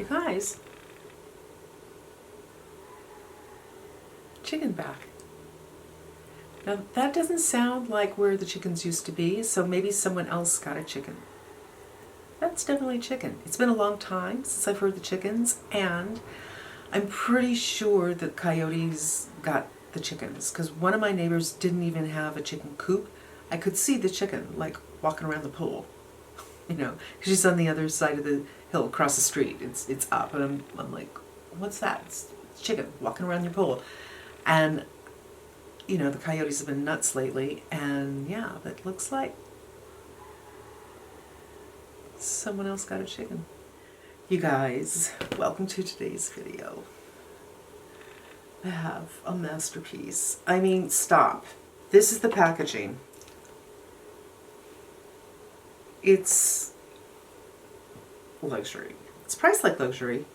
You guys, chicken back. Now that doesn't sound like where the chickens used to be, so maybe someone else got a chicken. That's definitely chicken. It's been a long time since I've heard the chickens, and I'm pretty sure that coyotes got the chickens, because one of my neighbors didn't even have a chicken coop. I could see the chicken like walking around the pool, you know, because she's on the other side of the hill across the street. It's up, and I'm like, what's that? It's chicken walking around your pool. And you know, the coyotes have been nuts lately, and yeah, that looks like someone else got a chicken. You guys, welcome to today's video. I have a masterpiece. I mean, stop. This is the packaging. It's luxury. It's priced like luxury,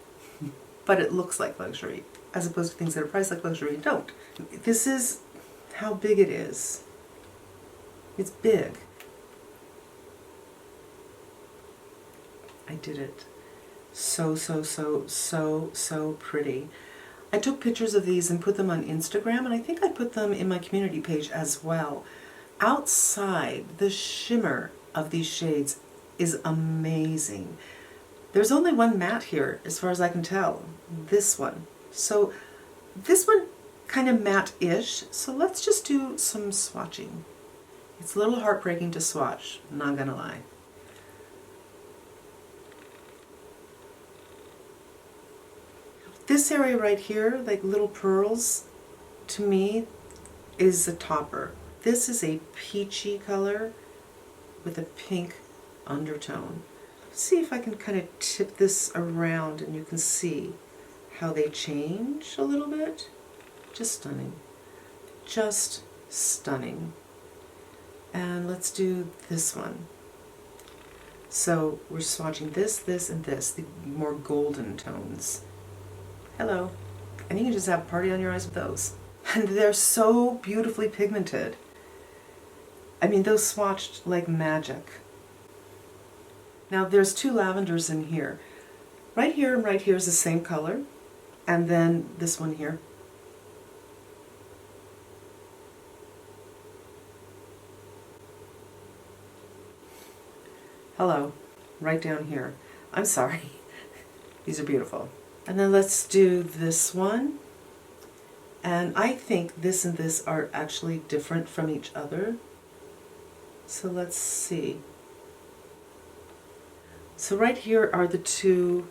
but it looks like luxury, as opposed to things that are priced like luxury and don't. This is how big it is. It's big. I did it. So pretty. I took pictures of these and put them on Instagram, and I think I put them in my community page as well. Outside, the shimmer of these shades is amazing. There's only one matte here, as far as I can tell. This one. So this one kind of matte-ish, so let's just do some swatching. It's a little heartbreaking to swatch, not gonna lie. This area right here, like little pearls, to me is a topper. This is a peachy color with a pink undertone. Let's see if I can kind of tip this around and you can see how they change a little bit. Just stunning. Just stunning. And let's do this one. So we're swatching this, this, and this, the more golden tones. Hello. And you can just have a party on your eyes with those. And they're so beautifully pigmented. I mean, those swatched like magic. Now there's two lavenders in here. Right here and right here is the same color. And then this one here. Hello, right down here. I'm sorry. These are beautiful. And then let's do this one. And I think this and this are actually different from each other. So let's see. So right here are the two,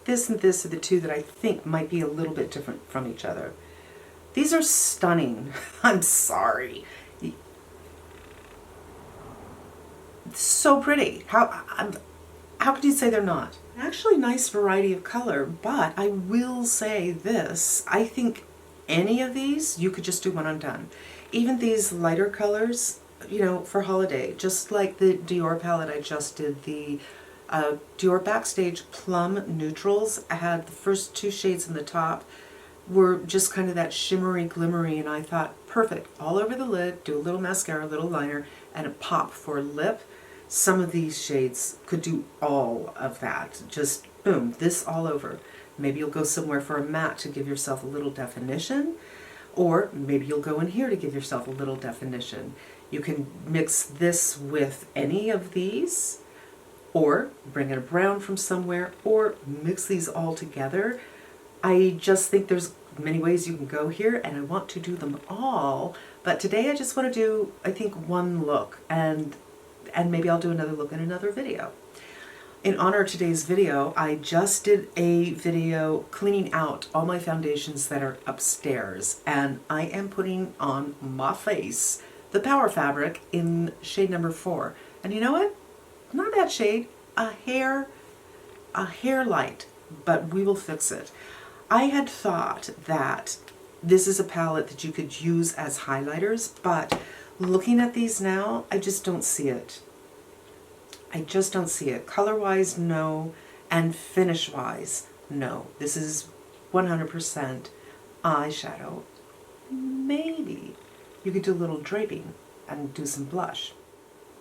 this and this are the two that I think might be a little bit different from each other. These are stunning. I'm sorry. So pretty. How could you say they're not? Actually, nice variety of color, but I will say this. I think any of these, you could just do one and done. Even these lighter colors, you know, for holiday, just like the Dior palette I just did, the Dior Backstage Plum Neutrals. I had the first two shades in the top were just kind of that shimmery, glimmery, and I thought, perfect, all over the lid, do a little mascara, a little liner, and a pop for lip. Some of these shades could do all of that. Just boom, this all over. Maybe you'll go somewhere for a matte to give yourself a little definition, or maybe you'll go in here to give yourself a little definition. You can mix this with any of these, or bring in a brown from somewhere, or mix these all together. I just think there's many ways you can go here, and I want to do them all, but today I just want to do, I think, one look, and maybe I'll do another look in another video. In honor of today's video, I just did a video cleaning out all my foundations that are upstairs, and I am putting on my face the Power Fabric in shade number 4. And you know what? Not a bad shade, a hair light, but we will fix it. I had thought that this is a palette that you could use as highlighters, but looking at these now, I just don't see it. I just don't see it. Color-wise, no, and finish-wise, no. This is 100% eyeshadow. Maybe you could do a little draping and do some blush.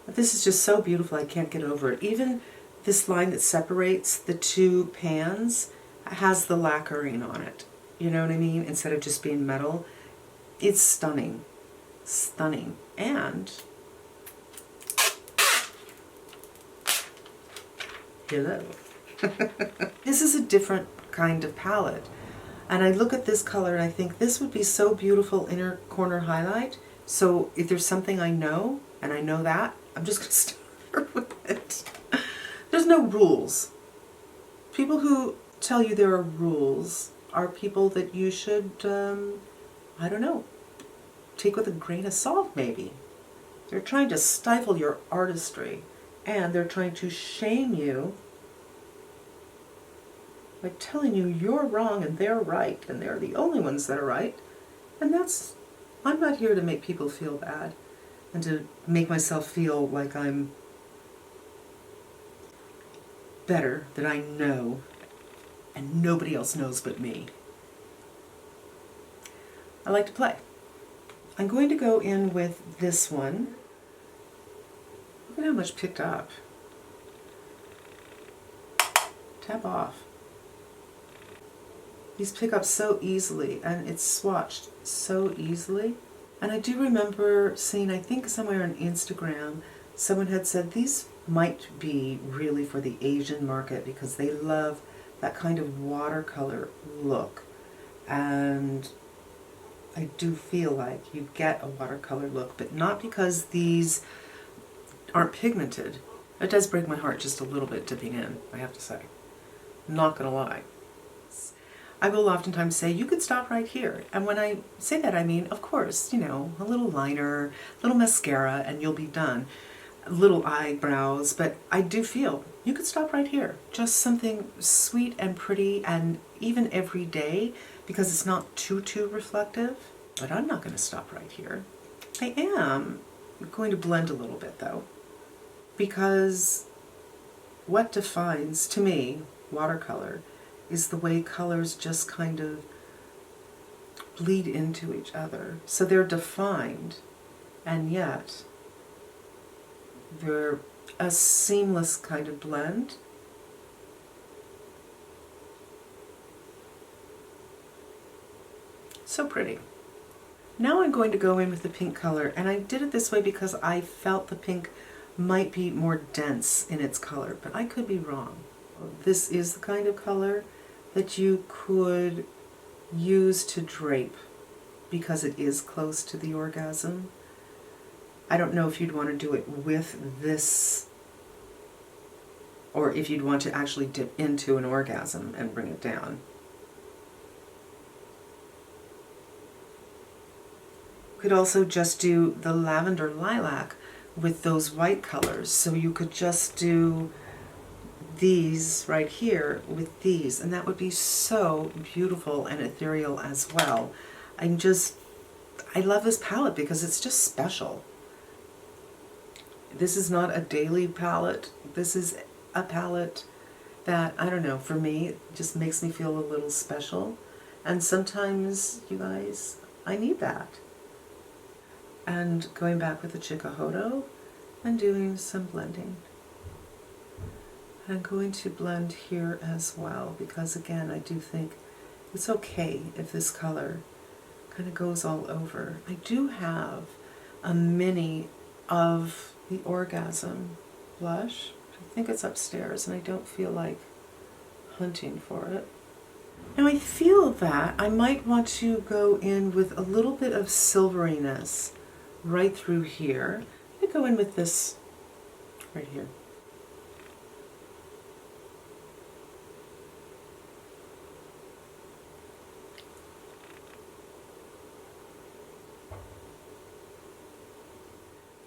But this is just so beautiful, I can't get over it. Even this line that separates the two pans has the lacquering on it. You know what I mean? Instead of just being metal. It's stunning. Stunning. And hello. This is a different kind of palette. And I look at this color and I think this would be so beautiful inner corner highlight. So if there's something I know, and I know that, I'm just going to start with it. There's no rules. People who tell you there are rules are people that you should, I don't know, take with a grain of salt maybe. They're trying to stifle your artistry, and they're trying to shame you by telling you you're wrong and they're right, and they're the only ones that are right. And that's, I'm not here to make people feel bad and to make myself feel like I'm better, that I know and nobody else knows but me. I like to play. I'm going to go in with this one. Look at how much picked up. Tap off. These pick up so easily, and it's swatched so easily. And I do remember seeing, I think somewhere on Instagram, someone had said these might be really for the Asian market because they love that kind of watercolor look. And I do feel like you get a watercolor look, but not because these aren't pigmented. It does break my heart just a little bit dipping in, I have to say. Not gonna lie. I will oftentimes say, you could stop right here. And when I say that, I mean, of course, you know, a little liner, a little mascara, and you'll be done. Little eyebrows, but I do feel you could stop right here. Just something sweet and pretty and even everyday, because it's not too reflective. But I'm not going to stop right here. I am going to blend a little bit though, because what defines, to me, watercolor is the way colors just kind of bleed into each other. So they're defined, and yet they're a seamless kind of blend. So pretty. Now I'm going to go in with the pink color, and I did it this way because I felt the pink might be more dense in its color, but I could be wrong. This is the kind of color that you could use to drape because it is close to the orgasm. I don't know if you'd want to do it with this, or if you'd want to actually dip into an orgasm and bring it down. You could also just do the lavender lilac with those white colors, so you could just do these right here with these, and that would be so beautiful and ethereal as well. I love this palette because it's just special. This is not a daily palette. This is a palette that, I don't know, for me, it just makes me feel a little special. And sometimes, you guys, I need that. And going back with the Chikuhodo and doing some blending. I'm going to blend here as well because, again, I do think it's okay if this color kind of goes all over. I do have a mini of the Orgasm blush. I think it's upstairs and I don't feel like hunting for it. Now I feel that I might want to go in with a little bit of silveriness right through here. I'm going to go in with this right here.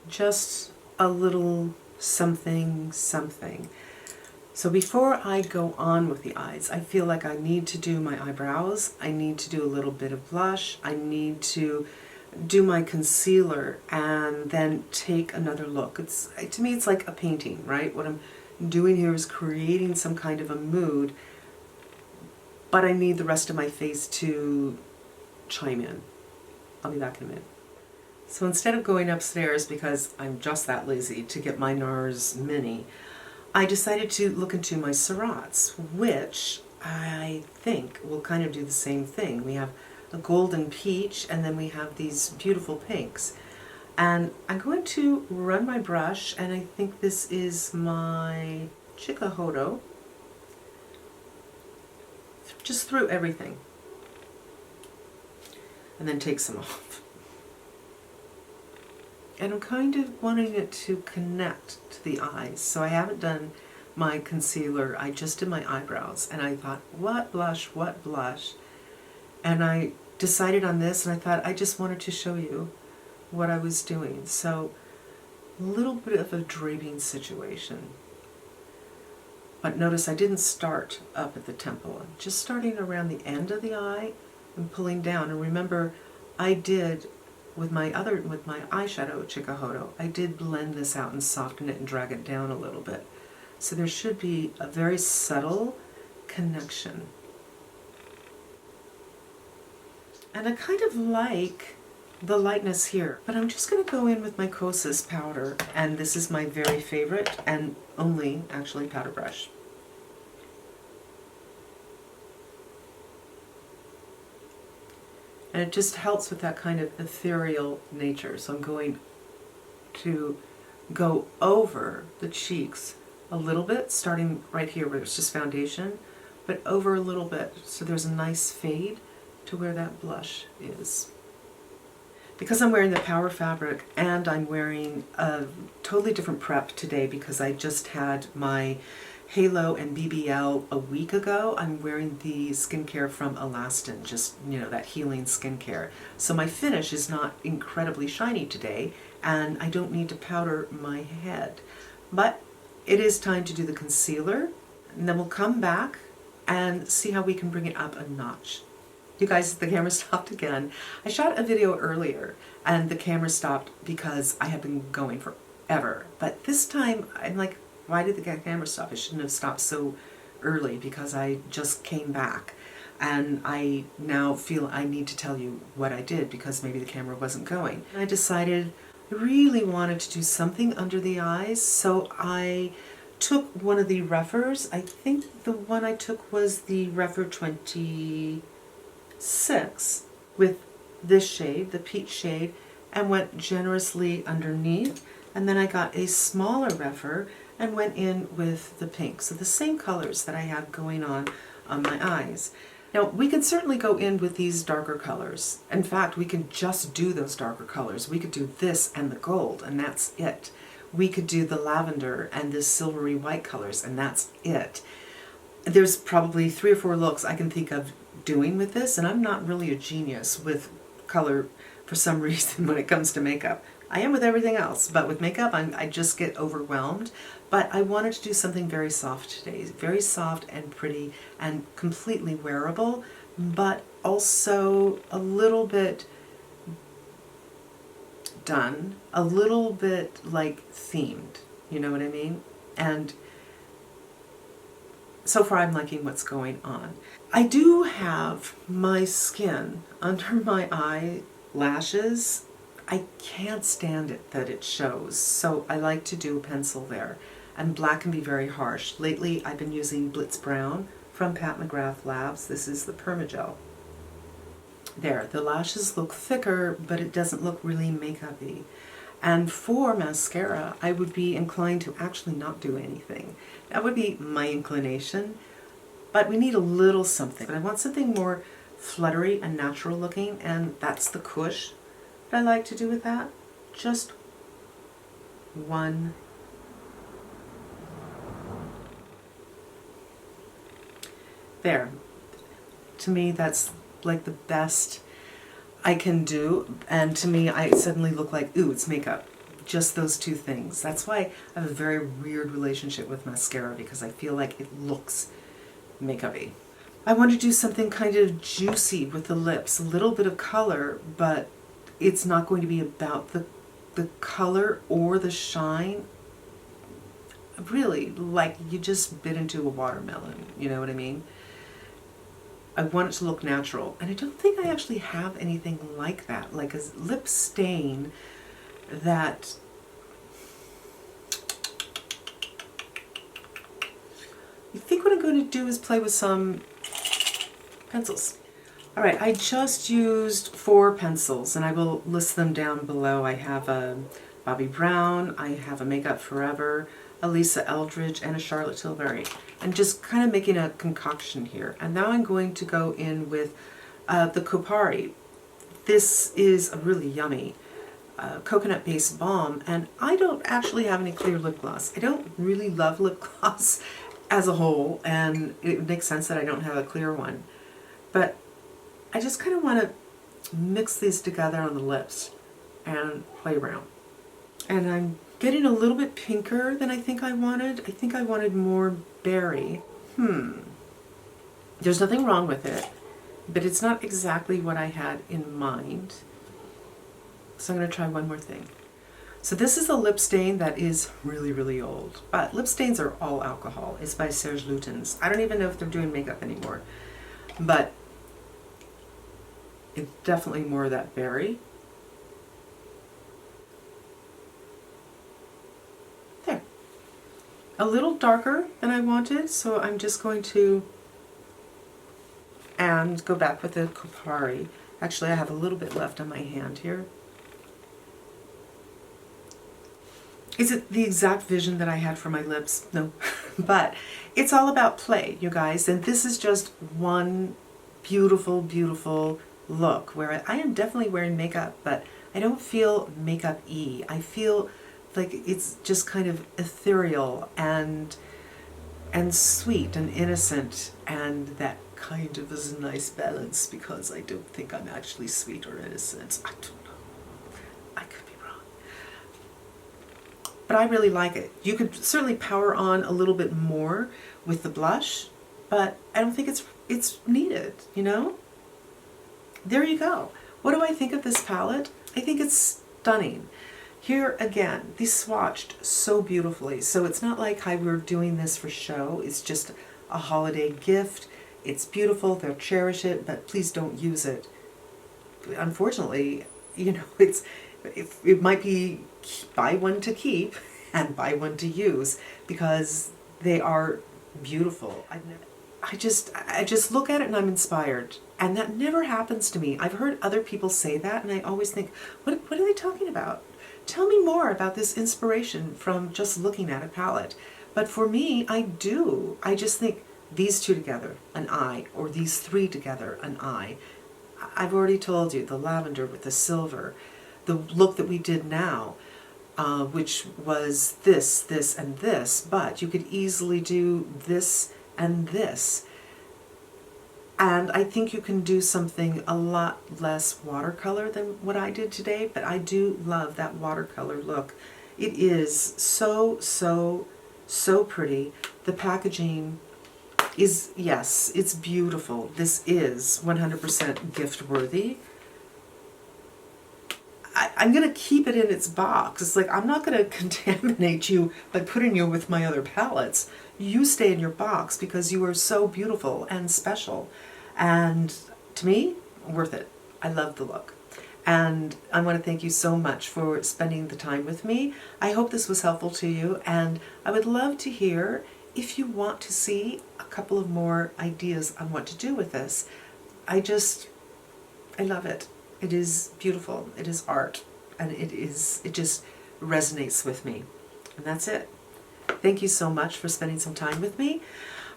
Just a little something. So before I go on with the eyes, I feel like I need to do my eyebrows, I need to do a little bit of blush, I need to do my concealer, and then take another look. To me, it's like a painting, right? What I'm doing here is creating some kind of a mood, but I need the rest of my face to chime in. I'll be back in a minute. So instead of going upstairs, because I'm just that lazy to get my NARS Mini, I decided to look into my Surratts, which I think will kind of do the same thing. We have a golden peach, and then we have these beautiful pinks. And I'm going to run my brush, and I think this is my Chikuhodo, just through everything, and then take some off. And I'm kind of wanting it to connect to the eyes, so I haven't done my concealer. I just did my eyebrows, and I thought, what blush, what blush? And I decided on this, and I thought I just wanted to show you what I was doing. So a little bit of a draping situation. But notice I didn't start up at the temple. I'm just starting around the end of the eye and pulling down. And remember, I did with my eyeshadow Chikuhodo, I did blend this out and soften it and drag it down a little bit. So there should be a very subtle connection. And I kind of like the lightness here, but I'm just going to go in with my Kosas powder, and this is my very favorite and only actually powder brush. And it just helps with that kind of ethereal nature. So I'm going to go over the cheeks a little bit, starting right here where it's just foundation, but over a little bit so there's a nice fade to where that blush is. Because I'm wearing the Power fabric and I'm wearing a totally different prep today because I just had my Halo and BBL a week ago, I'm wearing the skincare from Elastin, just, you know, that healing skincare. So my finish is not incredibly shiny today, and I don't need to powder my head. But it is time to do the concealer, and then we'll come back and see how we can bring it up a notch. You guys, the camera stopped again. I shot a video earlier, and the camera stopped because I have been going forever. But this time, I'm like, why did the camera stop? It shouldn't have stopped so early because I just came back. And I now feel I need to tell you what I did because maybe the camera wasn't going. I decided I really wanted to do something under the eyes, so I took one of the Reffers. I think the one I took was the Reffer 26 with this shade, the peach shade, and went generously underneath. And then I got a smaller Reffer and went in with the pink. So the same colors that I have going on my eyes. Now, we can certainly go in with these darker colors. In fact, we can just do those darker colors. We could do this and the gold, and that's it. We could do the lavender and the silvery white colors, and that's it. There's probably 3 or 4 looks I can think of doing with this, and I'm not really a genius with color for some reason when it comes to makeup. I am with everything else, but with makeup, I just get overwhelmed. But I wanted to do something very soft today, very soft and pretty and completely wearable, but also a little bit done, a little bit like themed, you know what I mean? And so far I'm liking what's going on. I do have my skin under my eyelashes. I can't stand it that it shows, so I like to do a pencil there. And black can be very harsh. Lately I've been using Blitz Brown from Pat McGrath Labs. This is the Permagel. There, the lashes look thicker, but it doesn't look really makeup-y. And for mascara, I would be inclined to actually not do anything. That would be my inclination, but we need a little something. I want something more fluttery and natural looking, and that's the Kush that I like to do with that. Just one. There. To me, that's like the best I can do, and to me, I suddenly look like, ooh, it's makeup. Just those 2 things. That's why I have a very weird relationship with mascara, because I feel like it looks makeup-y. I want to do something kind of juicy with the lips, a little bit of color, but it's not going to be about the color or the shine. Really, like you just bit into a watermelon, you know what I mean? I want it to look natural, and I don't think I actually have anything like that, like a lip stain that I think what I'm going to do is play with some pencils. All right, I just used 4 pencils, and I will list them down below. I have a Bobbi Brown, I have a Makeup Forever, a Lisa Eldridge, and a Charlotte Tilbury. And just kind of making a concoction here. And now I'm going to go in with the Kopari. This is a really yummy coconut-based balm, and I don't actually have any clear lip gloss. I don't really love lip gloss as a whole, and it makes sense that I don't have a clear one. But I just kind of want to mix these together on the lips and play around. And I'm getting a little bit pinker than I think I wanted. I think I wanted more berry. There's nothing wrong with it, but it's not exactly what I had in mind. So I'm going to try one more thing. So this is a lip stain that is really, really old. But lip stains are all alcohol. It's by Serge Lutens. I don't even know if they're doing makeup anymore. But it's definitely more of that berry. There. A little darker than I wanted, so I'm just going to and go back with the Kopari. Actually, I have a little bit left on my hand here. Is it the exact vision that I had for my lips? No. But it's all about play, you guys. And this is just one beautiful, beautiful look where I am definitely wearing makeup, but I don't feel makeup-y. I feel like it's just kind of ethereal and sweet and innocent, and that kind of is a nice balance, because I don't think I'm actually sweet or innocent. I don't know. I could be wrong. But I really like it. You could certainly power on a little bit more with the blush, but I don't think it's needed, you know? There you go. What do I think of this palette? I think it's stunning. Here again, these swatched so beautifully. So it's not like how we're doing this for show. It's just a holiday gift. It's beautiful, they'll cherish it, but please don't use it. Unfortunately, you know, it might be buy one to keep and buy one to use, because they are beautiful. I just look at it and I'm inspired. And that never happens to me. I've heard other people say that, and I always think, what are they talking about? Tell me more about this inspiration from just looking at a palette. But for me, I do. I just think these two together, an eye, or these 3 together, an eye. I've already told you, the lavender with the silver, the look that we did now, which was this, and this, but you could easily do this and this. And I think you can do something a lot less watercolor than what I did today, but I do love that watercolor look. It is so, so, so pretty. The packaging is, yes, it's beautiful. This is 100% gift worthy. I'm going to keep it in its box. It's like, I'm not going to contaminate you by putting you with my other palettes. You stay in your box because you are so beautiful and special. And to me, worth it. I love the look. And I want to thank you so much for spending the time with me. I hope this was helpful to you, and I would love to hear if you want to see a couple of more ideas on what to do with this. I love it. It is beautiful. It is art, and it just resonates with me. And that's it. Thank you so much for spending some time with me.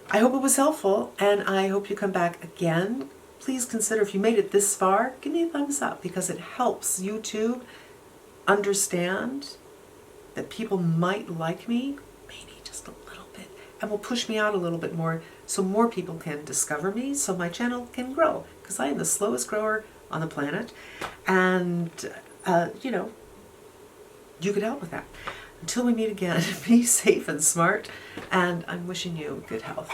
I hope it was helpful, and I hope you come back again. Please consider, if you made it this far, give me a thumbs up, because it helps YouTube understand that people might like me, maybe just a little bit, and will push me out a little bit more so more people can discover me, so my channel can grow, because I am the slowest grower on the planet, and you know, you could help with that. Until we meet again, be safe and smart, and I'm wishing you good health.